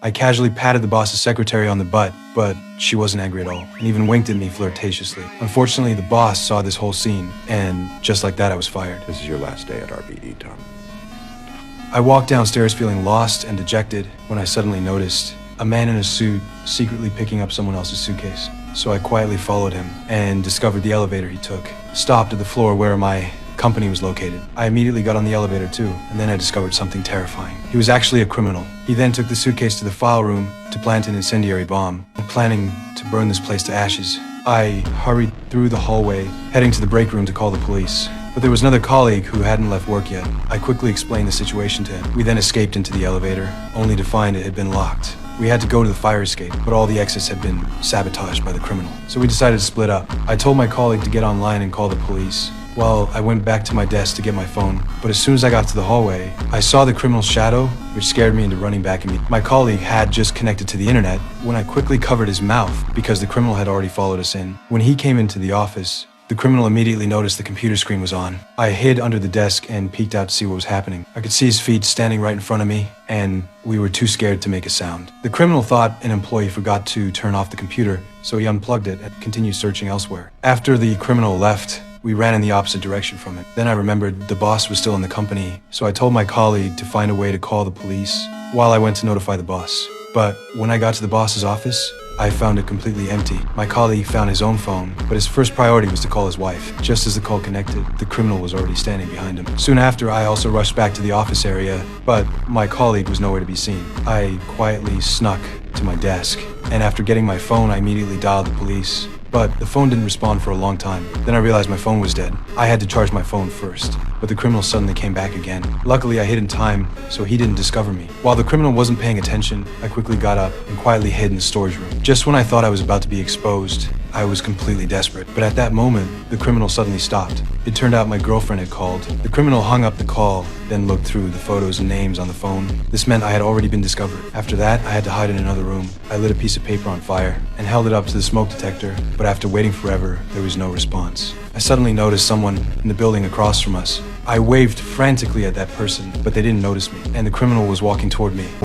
I casually patted the boss's secretary on the butt, but she wasn't angry at all, and even winked at me flirtatiously. Unfortunately, the boss saw this whole scene, and just like that, I was fired. This is your last day at RBE, Tom. I walked downstairs feeling lost and dejected when I suddenly noticed a man in a suit secretly picking up someone else's suitcase. So I quietly followed him and discovered the elevator he took stopped at the floor where my company was located. I immediately got on the elevator too, and then I discovered something terrifying. He was actually a criminal. He then took the suitcase to the file room to plant an incendiary bomb, planning to burn this place to ashes. I hurried through the hallway, heading to the break room to call the police. But there was another colleague who hadn't left work yet. I quickly explained the situation to him. We then escaped into the elevator, only to find it had been locked. We had to go to the fire escape, but all the exits had been sabotaged by the criminal. So we decided to split up. I told my colleague to get online and call the police, while I went back to my desk to get my phone. But as soon as I got to the hallway, I saw the criminal's shadow, which scared me into running back immediately. My colleague had just connected to the internet when I quickly covered his mouth because the criminal had already followed us in. When he came into the office, the criminal immediately noticed the computer screen was on. I hid under the desk and peeked out to see what was happening. I could see his feet standing right in front of me, and we were too scared to make a sound. The criminal thought an employee forgot to turn off the computer, so he unplugged it and continued searching elsewhere. After the criminal left, we ran in the opposite direction from him. Then I remembered the boss was still in the company, so I told my colleague to find a way to call the police while I went to notify the boss. But when I got to the boss's office, I found it completely empty. My colleague found his own phone, but his first priority was to call his wife. Just as the call connected, the criminal was already standing behind him. Soon after, I also rushed back to the office area, but my colleague was nowhere to be seen. I quietly snuck to my desk, and after getting my phone, I immediately dialed the police. But the phone didn't respond for a long time. Then I realized my phone was dead. I had to charge my phone first, but the criminal suddenly came back again. Luckily, I hid in time, so he didn't discover me. While the criminal wasn't paying attention, I quickly got up and quietly hid in the storage room. Just when I thought I was about to be exposed, I was completely desperate. But at that moment, the criminal suddenly stopped. It turned out my girlfriend had called. The criminal hung up the call, then looked through the photos and names on the phone. This meant I had already been discovered. After that, I had to hide in another room. I lit a piece of paper on fire and held it up to the smoke detector, but after waiting forever, there was no response. I suddenly noticed someone in the building across from us. I waved frantically at that person, but they didn't notice me, and the criminal was walking toward me.